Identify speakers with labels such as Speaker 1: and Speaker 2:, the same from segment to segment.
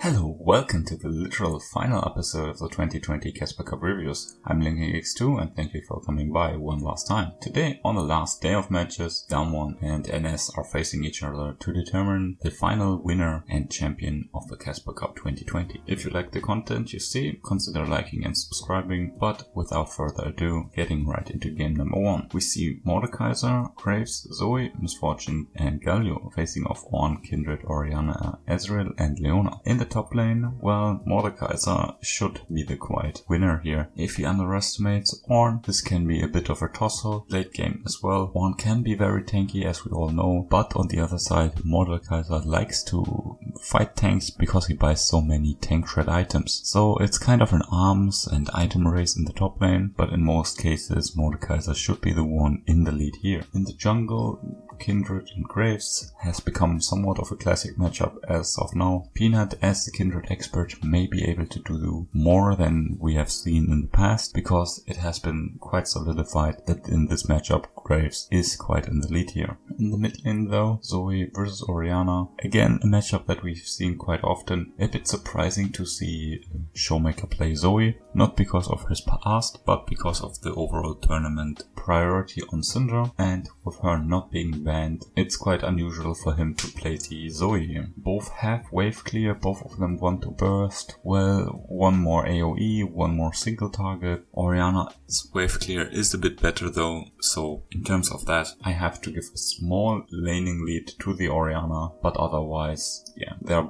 Speaker 1: Hello, welcome to the literal final episode of the 2020 KeSpa Cup Reviews. I'm LinkX2 and thank you for coming by one last time. Today, on the last day of matches, Damwon and NS are facing each other to determine the final winner and champion of the KeSpa Cup 2020. If you like the content you see, consider liking and subscribing, but without further ado, getting right into game number 1. We see Mordekaiser, Graves, Zoe, Misfortune and Galio facing off Ornn, Kindred, Orianna, Ezreal and Leona. In the top lane, well, Mordekaiser should be the quiet winner here. If he underestimates Ornn, this can be a bit of a tussle. Late game as well. Ornn can be very tanky as we all know, but on the other side, Mordekaiser likes to fight tanks because he buys so many tank shred items. So it's kind of an arms and item race in the top lane, but in most cases Mordekaiser should be the one in the lead here. In the jungle, Kindred and Graves has become somewhat of a classic matchup as of now. Peanut, as the Kindred expert, may be able to do more than we have seen in the past, because it has been quite solidified that in this matchup Graves is quite in the lead here. In the mid lane though, Zoe versus Orianna, again a matchup that we've seen quite often. A bit surprising to see Showmaker play Zoe, not because of his past, but because of the overall tournament priority on Syndra, and with her not being banned, it's quite unusual for him to play the Zoe here. Both have wave clear, both of them want to burst. Well, one more AoE, one more single target. Orianna's wave clear is a bit better though, so in terms of that, I have to give a small laning lead to the Orianna, but otherwise, yeah, they're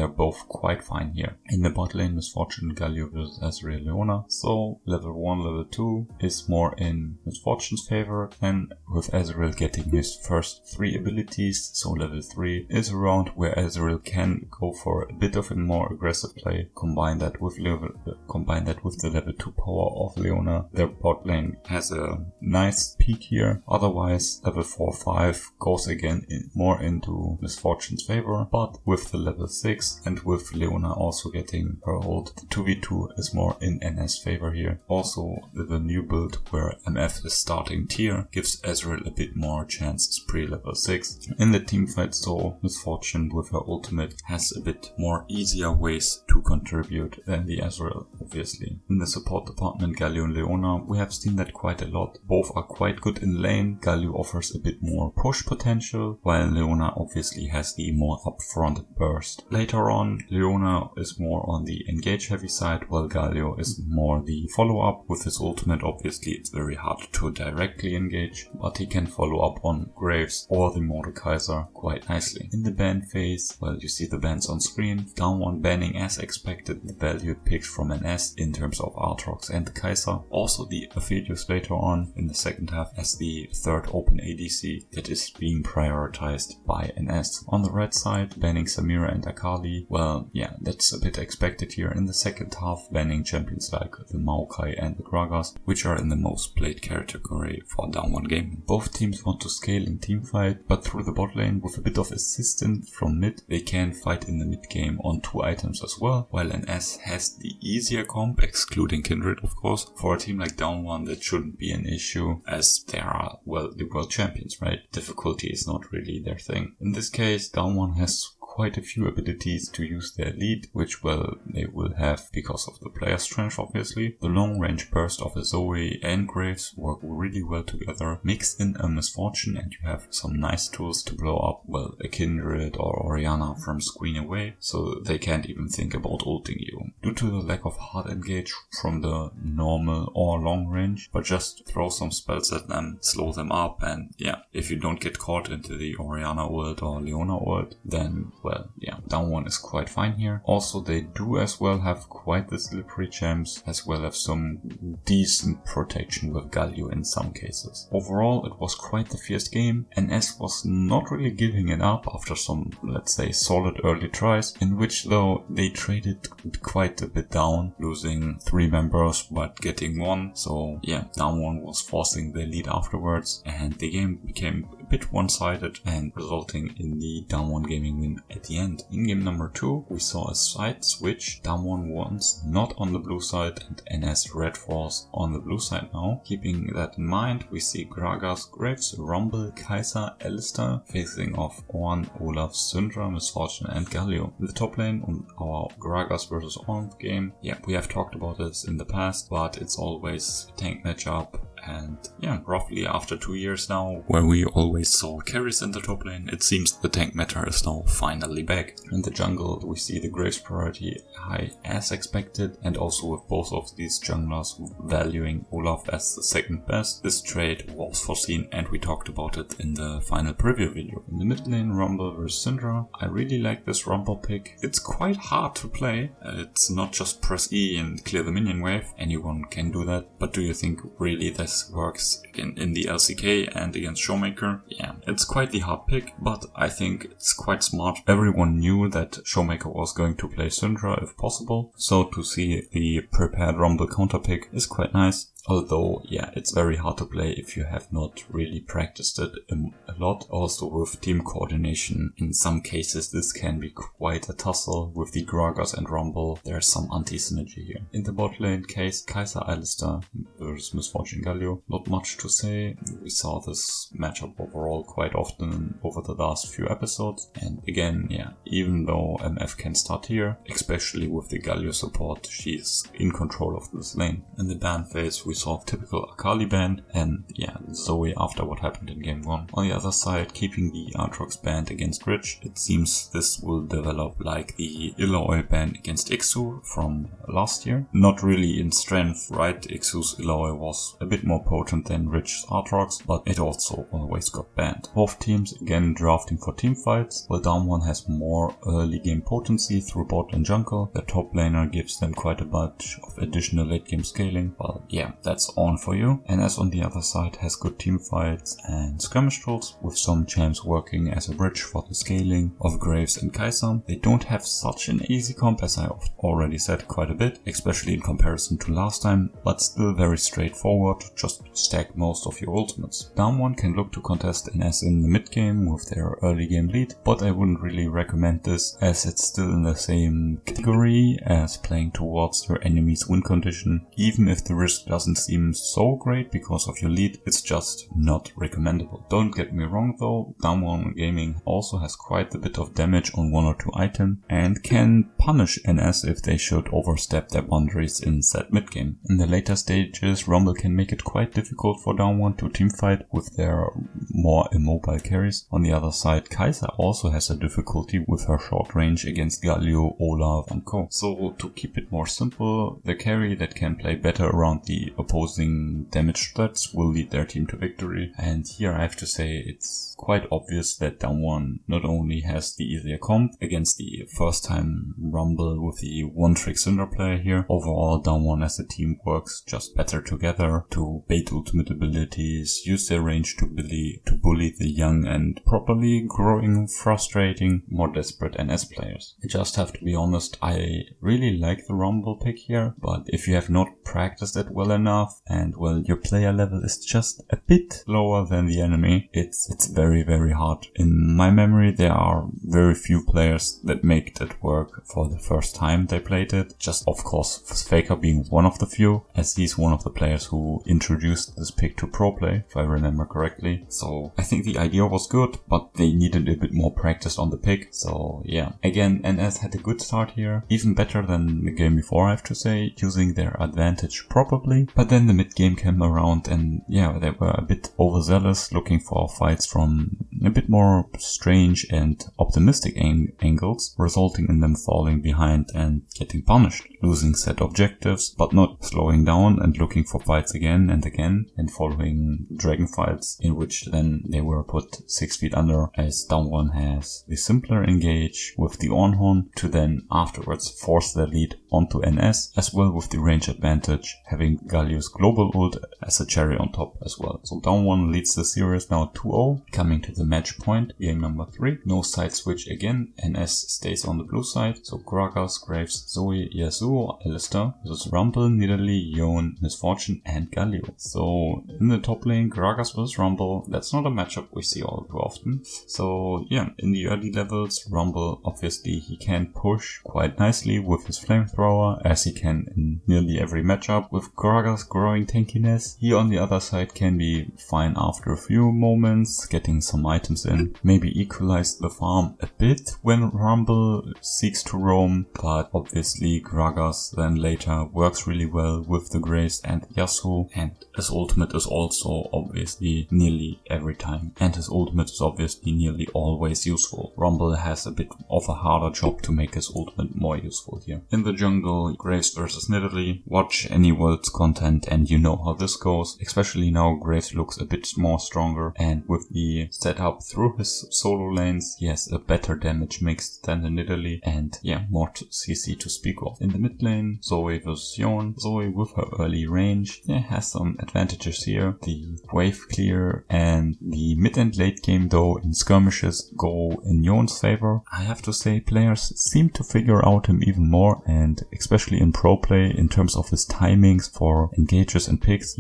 Speaker 1: both quite fine here. In the bot lane, Misfortune, Galio versus Ezreal, Leona. So level 1, level 2 is more in Misfortune's favor, and with Ezreal getting his first 3 abilities, so level 3 is around where Ezreal can go for a bit of a more aggressive play. Combine that with the level 2 power of Leona. Their bot lane has a nice peak here. Otherwise, level 4-5 goes again more into Misfortune's favor, but with the level 6 and with Leona also getting her ult, the 2v2 is more in NS favor here. Also, the new build where MF is starting tier gives Ezreal a bit more chances pre-level 6. In the teamfight, so Misfortune with her ultimate has a bit more easier ways to contribute than the Ezreal, obviously. In the support department, Galio and Leona, we have seen that quite a lot. Both are quite good in lane. Galio offers a bit more push potential, while Leona obviously has the more upfront burst. Later on, Leona is more on the engage heavy side, while Galio is more the follow-up. With his ultimate, obviously it's very hard to directly engage, but he can follow up on Graves or the Mordekaiser quite nicely. In the ban phase, well, you see the bans on screen. Damwon banning as expected the valued picks from NS in terms of Aatrox and the Kaiser. Also the Aphelios later on in the second half as the third open ADC that is being prioritized by NS. On the red side, banning Samira and Akali. Well, yeah, that's a bit expected here. In the second half, banning champions like the Maokai and the Gragas, which are in the most played category for Damwon gaming. Both teams want to scale in teamfight, but through the bot lane with a bit of assistance from mid, they can fight in the mid game on 2 items as well, while NS has the easier comp, excluding Kindred of course. For a team like Damwon, that shouldn't be an issue, as they are, well, the world champions, right? Difficulty is not really their thing. In this case, Damwon has quite a few abilities to use their lead, which, well, they will have because of the player strength, obviously. The long range burst of a Zoe and Graves work really well together. Mix in a Misfortune and you have some nice tools to blow up, well, a Kindred or Orianna from screen away, so they can't even think about ulting you. Due to the lack of hard engage from the normal or long range, but just throw some spells at them, slow them up, and yeah, if you don't get caught into the Orianna ult or Leona ult, then well, yeah, Damwon is quite fine here. Also, they do as well have quite the slippery champs, as well as some decent protection with Galio in some cases. Overall, it was quite the fierce game. NS was not really giving it up after some, let's say, solid early tries, in which though they traded quite a bit down, losing 3 members but getting 1. So yeah, Damwon was forcing the lead afterwards, and the game became a bit one-sided and resulting in the Damwon gaming win at the end. In game number 2, we saw a side switch. Damwon once not on the blue side and NS RedForce on the blue side now. Keeping that in mind, we see Gragas, Graves, Rumble, Kai'Sa, Alistar facing off Ornn, Olaf, Syndra, Misfortune and Galio. In the top lane on our Gragas vs Ornn game, yeah, we have talked about this in the past, but it's always a tank matchup. And yeah, roughly after 2 years now, where we always saw carries in the top lane, it seems the tank meta is now finally back. In the jungle, we see the Graves priority high as expected, and also with both of these junglers valuing Olaf as the second best. This trade was foreseen and we talked about it in the final preview video. In the mid lane, Rumble vs Syndra, I really like this Rumble pick. It's quite hard to play. It's not just press E and clear the minion wave. Anyone can do that. But do you think really this works in the LCK and against Showmaker? Yeah, it's quite the hard pick, but I think it's quite smart. Everyone knew that Showmaker was going to play Syndra if possible, so to see the prepared Rumble counter pick is quite nice. Although, yeah, it's very hard to play if you have not really practiced it a lot. Also with team coordination, in some cases this can be quite a tussle. With the Gragas and Rumble, there's some anti-synergy here. In the bot lane case, Kai'Sa, Alistar versus Misfortune, Galio. Not much to say. We saw this matchup overall quite often over the last few episodes. And again, yeah, even though MF can start here, especially with the Galio support, she's in control of this lane. In the ban phase, we saw typical Akali ban, and yeah, Zoe after what happened in game 1. On the other side, keeping the Aatrox ban against Rich, it seems this will develop like the Illaoi ban against Ixu from last year. Not really in strength, right? Ixu's Illaoi was a bit more potent than Rich's Aatrox, but it also always got banned. Both teams again drafting for team fights, while Damwon has more early game potency through bot and jungle. The top laner gives them quite a bunch of additional late game scaling, but yeah, that's on for you. NS on the other side has good team fights and skirmish tools, with some champs working as a bridge for the scaling of Graves and Kai'Sa. They don't have such an easy comp, as I already said quite a bit, especially in comparison to last time, but still very straightforward, just stack most of your ultimates. Damwon can look to contest NS in the mid game with their early game lead, but I wouldn't really recommend this, as it's still in the same category as playing towards your enemy's win condition. Even if the risk doesn't seem so great because of your lead, it's just not recommendable. Don't get me wrong though, Damwon Gaming also has quite a bit of damage on one or two items and can punish NS if they should overstep their boundaries in said mid game. In the later stages, Rumble can make it quite difficult for Damwon to teamfight with their more immobile carries. On the other side, Kai'Sa also has a difficulty with her short range against Galio, Olaf and co. So to keep it more simple, the carry that can play better around the opposing damage threats will lead their team to victory. And here I have to say it's quite obvious that Damwon not only has the easier comp against the first time Rumble with the one trick Syndra player here. Overall, Damwon as a team works just better together to bait ultimate abilities, use their range to bully the young and properly growing, frustrating, more desperate NS players. I just have to be honest, I really like the Rumble pick here, but if you have not practiced it well enough and well your player level is just a bit lower than the enemy, it's very hard. In my memory there are very few players that make that work for the first time they played it. Just of course Faker being one of the few, as he's one of the players who introduced this pick to pro play, if I remember correctly. So I think the idea was good, but they needed a bit more practice on the pick. So yeah, again NS had a good start here, even better than the game before I have to say, using their advantage probably. But then the mid game came around and yeah, they were a bit overzealous, looking for fights from a bit more strange and optimistic angles, resulting in them falling behind and getting punished, losing set objectives but not slowing down and looking for fights again and again, and following dragon fights in which then they were put 6 feet under, as Damwon has the simpler engage with the Ornn to then afterwards force their lead onto NS, as well with the range advantage, having Galio Galio's global ult as a cherry on top as well. So Damwon leads the series now 2-0, coming to the match point, game number 3. No side switch again, NS stays on the blue side, so Gragas, Graves, Zoe, Yasuo, Alistar versus Rumble, Nidalee, Yon, Misfortune and Galio. So in the top lane, Gragas versus Rumble, that's not a matchup we see all too often. So yeah, in the early levels, Rumble obviously he can push quite nicely with his flamethrower, as he can in nearly every matchup. With Gragas growing tankiness, he on the other side can be fine after a few moments, getting some items in, maybe equalize the farm a bit when Rumble seeks to roam, but obviously Gragas then later works really well with the Graves and Yasuo, and his ultimate is also obviously nearly every time, and his ultimate is obviously nearly always useful. Rumble has a bit of a harder job to make his ultimate more useful here. In the jungle, Graves versus Nidalee, watch any world's content and you know how this goes, especially now Graves looks a bit more stronger, and with the setup through his solo lanes, he has a better damage mix than the Nidalee, and yeah, more CC to speak of. In the mid lane, Zoe versus Yon. Zoe with her early range, yeah, has some advantages here. The wave clear and the mid and late game though in skirmishes go in Yon's favor. I have to say players seem to figure out him even more, and especially in pro play in terms of his timings for engages and picks,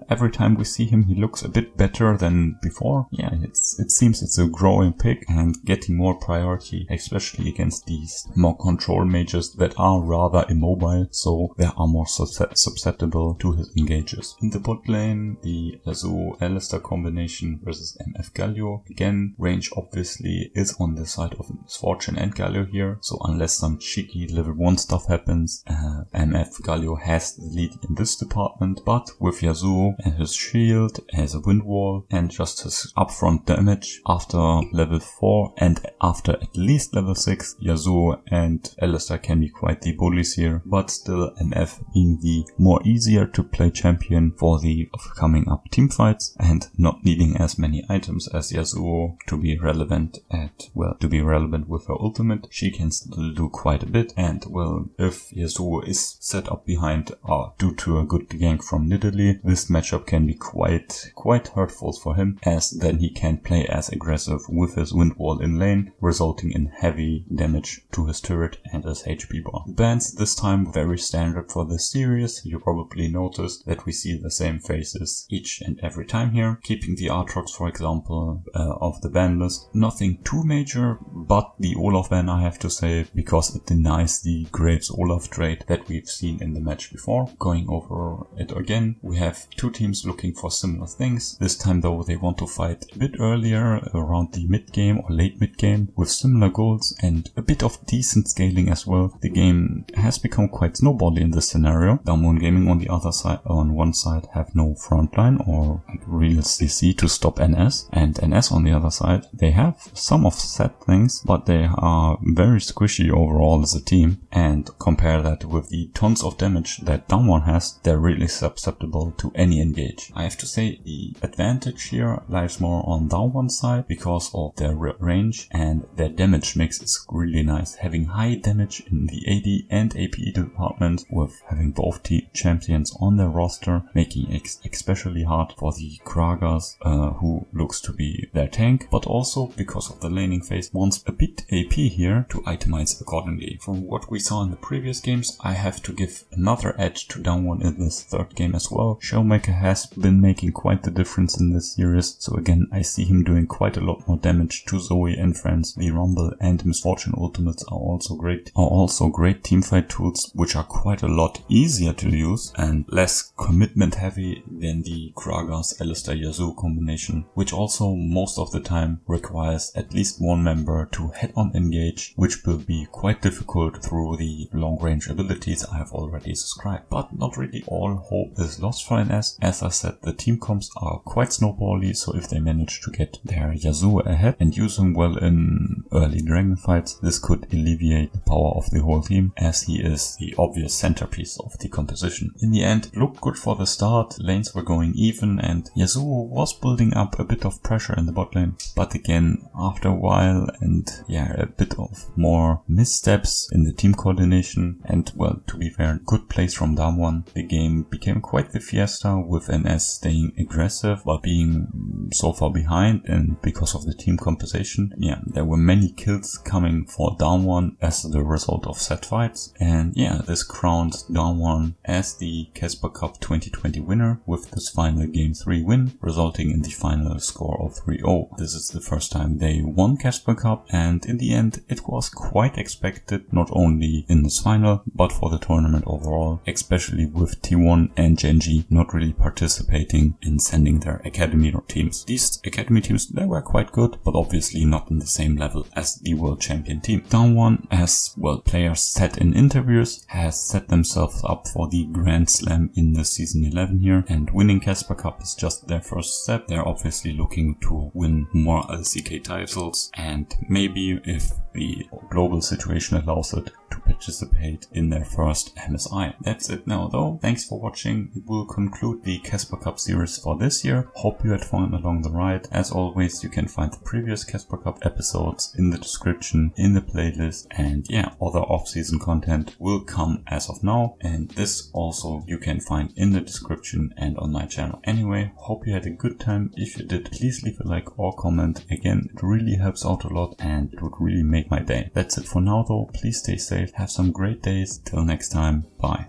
Speaker 1: every time we see him he looks a bit better than before. Yeah, it seems it's a growing pick and getting more priority, especially against these more control mages that are rather immobile, so they are more susceptible to his engages. In the bot lane, the Yasuo Alistar combination versus MF Galio. Again, range obviously is on the side of Misfortune and Galio here, so unless some cheeky level 1 stuff happens, MF Galio has the lead in this department, but with Yasuo and his shield as a wind wall and just his upfront damage after level 4 and after at least level 6, Yasuo and Alistar can be quite the bullies here, but still MF being the more easier to play champion for the coming up team fights and not needing as many items as Yasuo to be relevant with her ultimate. She can still do quite a bit, and well, if Yasuo is set up behind due to a good gank from Nidalee, this matchup can be quite hurtful for him, as then he can't play as aggressive with his wind wall in lane, resulting in heavy damage to his turret and his HP bar. Bans this time very standard for this series. You probably noticed that we see the same faces each and every time here, keeping the Aatrox for example of the ban list. Nothing too major, but the Olaf ban I have to say, because it denies the Graves Olaf trade that we've seen in the match before. Going over it again, we have two teams looking for similar things. This time though they want to fight a bit earlier around the mid game or late mid game with similar goals and a bit of decent scaling as well. The game has become quite snowbally in this scenario. Damwon Gaming on one side have no frontline or real CC to stop NS, and NS on the other side, they have some offset things, but they are very squishy overall as a team, and compare that with the tons of damage that Damwon has, they're really susceptible to any engage. I have to say the advantage here lies more on Damwon's side because of their range, and their damage mix is really nice, having high damage in the AD and AP department with having both champions on their roster, making it especially hard for the Gragas, who looks to be their tank, but also because of the laning phase wants a bit AP here to itemize accordingly. From what we saw in the previous games, I have to give another edge to Damwon in this third game as well. Showmaker has been making quite the difference in this series, so again I see him doing quite a lot more damage to Zoe and friends. The Rumble and Misfortune ultimates are also great teamfight tools, which are quite a lot easier to use and less commitment heavy than the Gragas Alistar Yasuo combination, which also most of the time requires at least one member to head-on engage, which will be quite difficult through the long-range abilities I have already described. But not really all hope is lost for NS. As I said, the team comps are quite snowbally, so if they manage to get their Yasuo ahead and use him well in early dragon fights, this could alleviate the power of the whole team, as he is the obvious centerpiece of the composition. In the end, it looked good for the start, lanes were going even, and Yasuo was building up a bit of pressure in the bot lane, but again, after a while and a bit of more missteps in the team coordination and, well, to be fair, good plays from Damwon, the the game became quite the fiesta, with NS staying aggressive but being so far behind, and because of the team composition, there were many kills coming for Damwon as the result of set fights, and this crowns Damwon as the KeSpa Cup 2020 winner with this final Game 3 win, resulting in the final score of 3-0. This is the first time they won KeSpa Cup, and in the end it was quite expected, not only in this final but for the tournament overall, especially with T1 and Genji not really participating in sending their academy teams. These academy teams, they were quite good, but obviously not in the same level as the world champion team. Damwon, as players said in interviews, has set themselves up for the Grand Slam in the season 11 here, and winning KeSpa Cup is just their first step. They're obviously looking to win more LCK titles, and maybe, if the global situation allows it, to participate in their first MSI. That's it now though. Thanks for watching. It will conclude the KeSpa Cup series for this year. Hope you had fun along the ride. As always, you can find the previous KeSpa Cup episodes in the description, in the playlist, and other off-season content will come as of now, and this also you can find in the description and on my channel. Anyway, hope you had a good time. If you did, please leave a like or comment. Again, it really helps out a lot and it would really make my day. That's it for now though. Please stay safe, have some great days. Till next time, bye.